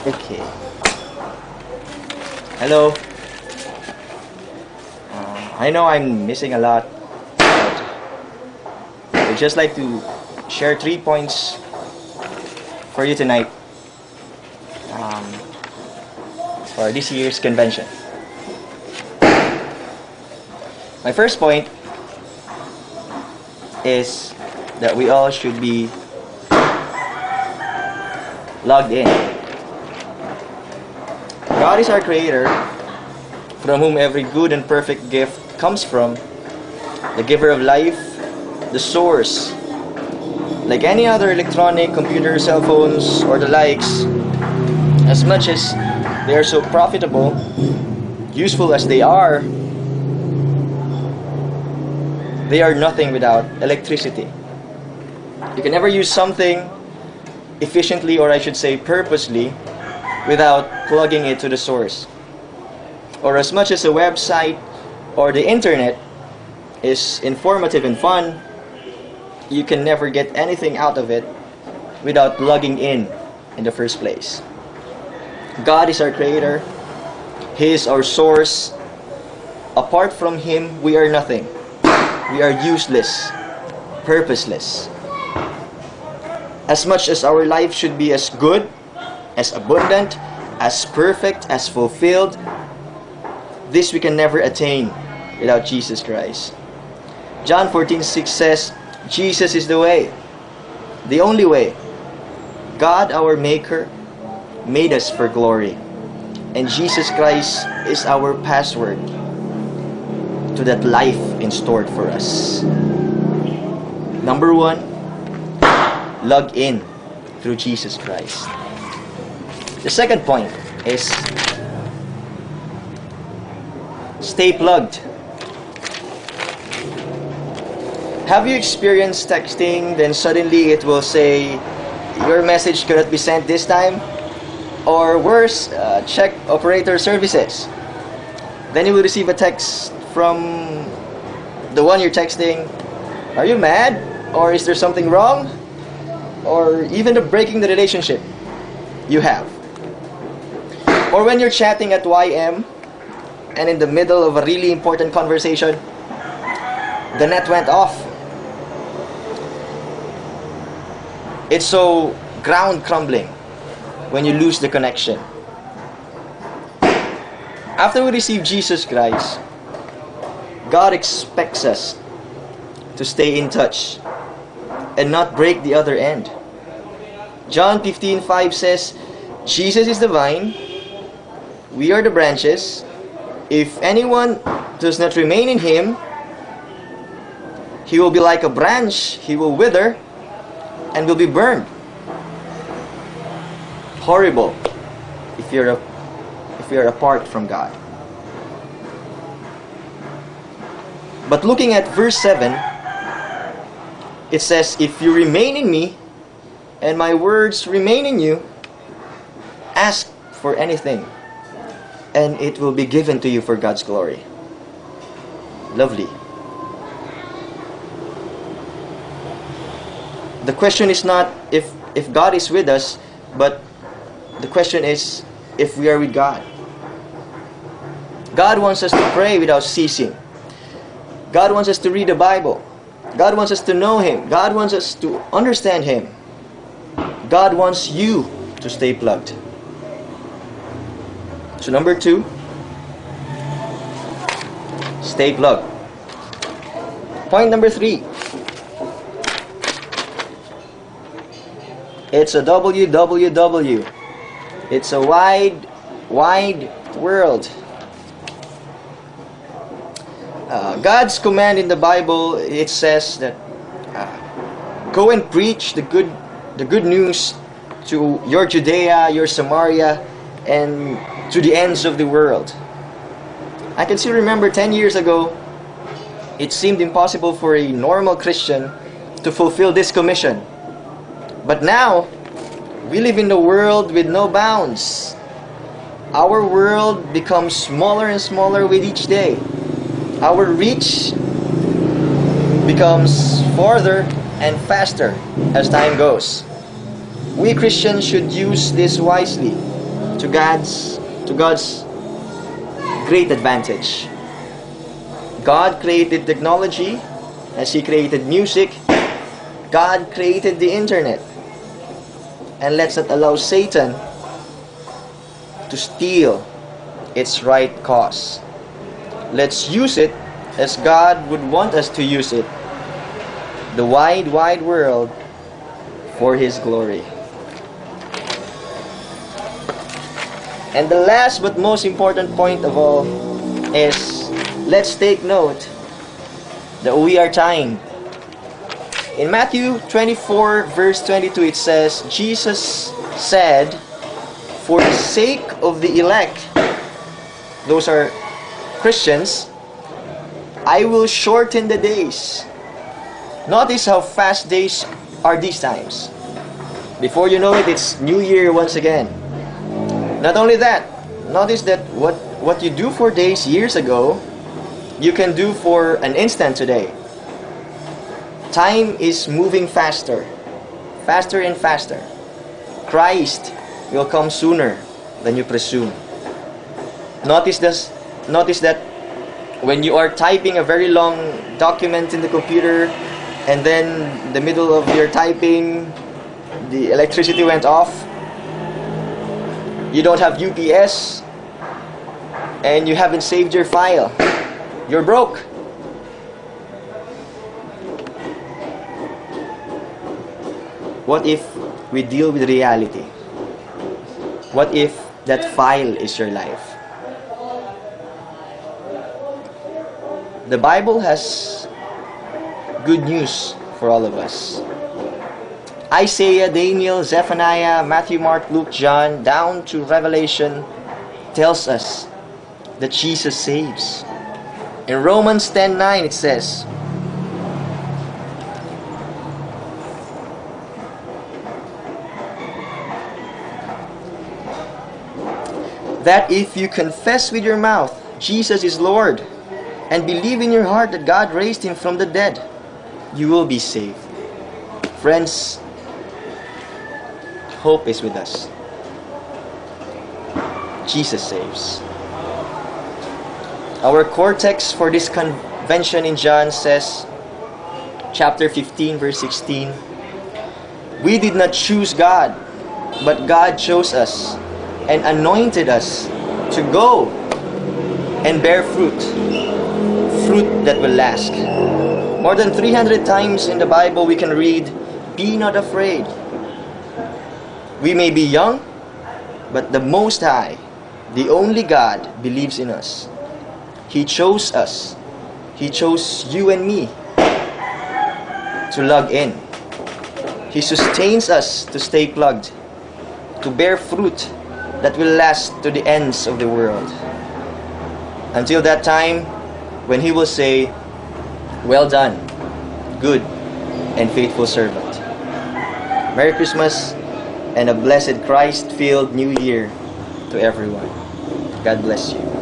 Okay. Hello. I know I'm missing a lot, but I'd just like to share 3 points for you tonight for this year's convention. My first point is that we all should be logged in. God is our creator, from whom every good and perfect gift comes from, the giver of life, the source. Like any other electronic, computer, cell phones, or the likes, as much as they are so profitable, useful as they are nothing without electricity. You can never use something efficiently, or I should say purposely, without plugging it to the source. Or as much as a website or the internet is informative and fun, you can never get anything out of it without logging in the first place. God is our creator. He is our source. Apart from Him, we are nothing. We are useless, purposeless. As much as our life should be as good, as abundant, as perfect, as fulfilled, this we can never attain without Jesus Christ. John 14:6 says, Jesus is the way, the only way. God, our Maker, made us for glory, and Jesus Christ is our password to that life in store for us. Number one, log in through Jesus Christ. The second point is stay plugged. Have you experienced texting, then suddenly it will say, your message cannot be sent this time? Or worse, check operator services. Then you will receive a text from the one you're texting. Are you mad? Or is there something wrong? Or even breaking the relationship you have. Or when you're chatting at YM and in the middle of a really important conversation, the net went off. It's so ground crumbling when you lose the connection. After we receive Jesus Christ, God expects us to stay in touch and not break the other end. John 15:5 says, Jesus is the vine, we are the branches. If anyone does not remain in Him, he will be like a branch, he will wither and will be burned. Horrible if you're apart from God. But looking at verse 7, it says, if you remain in me and my words remain in you, ask for anything and it will be given to you for God's glory. Lovely. The question is not if God is with us, but the question is if we are with God. God wants us to pray without ceasing. God wants us to read the Bible. God wants us to know Him. God wants us to understand Him. God wants you to stay plugged. So number 2, stay plugged. Point number 3, it's a WWW. It's a wide world. God's command in the Bible, it says that go and preach the good news to your Judea, your Samaria, and to the ends of the world. I can still remember 10 years ago, it seemed impossible for a normal Christian to fulfill this commission. But now, we live in a world with no bounds. Our world becomes smaller and smaller with each day. Our reach becomes farther and faster as time goes. We Christians should use this wisely. to God's great advantage. God created technology as He created music. God created the internet. And let's not allow Satan to steal its right cause. Let's use it as God would want us to use it. The wide, wide world for His glory. And the last but most important point of all is, let's take note that we are timed. In Matthew 24 verse 22 it says, Jesus said, for the sake of the elect, those are Christians, I will shorten the days. Notice how fast days are these times. Before you know it, it's New Year once again. Not only that, notice that what you do for days years ago, you can do for an instant today. Time is moving faster, faster and faster. Christ will come sooner than you presume. Notice that when you are typing a very long document in the computer, and then in the middle of your typing, the electricity went off, you don't have UPS, and you haven't saved your file, you're broke. What if we deal with reality? What if that file is your life? The Bible has good news for all of us. Isaiah, Daniel, Zephaniah, Matthew, Mark, Luke, John, down to Revelation tells us that Jesus saves. In Romans 10:9 it says, that if you confess with your mouth Jesus is Lord and believe in your heart that God raised Him from the dead, you will be saved. Friends, hope is with us. Jesus saves. Our core text for this convention in John says, chapter 15 verse 16, we did not choose God, but God chose us and anointed us to go and bear fruit that will last. More than 300 times in the Bible we can read, be not afraid. We may be young, but the Most High, the only God, believes in us. He chose us. He chose you and me to log in. He sustains us to stay plugged, to bear fruit that will last to the ends of the world. Until that time when He will say, well done, good and faithful servant. Merry Christmas and a blessed Christ-filled New Year to everyone. God bless you.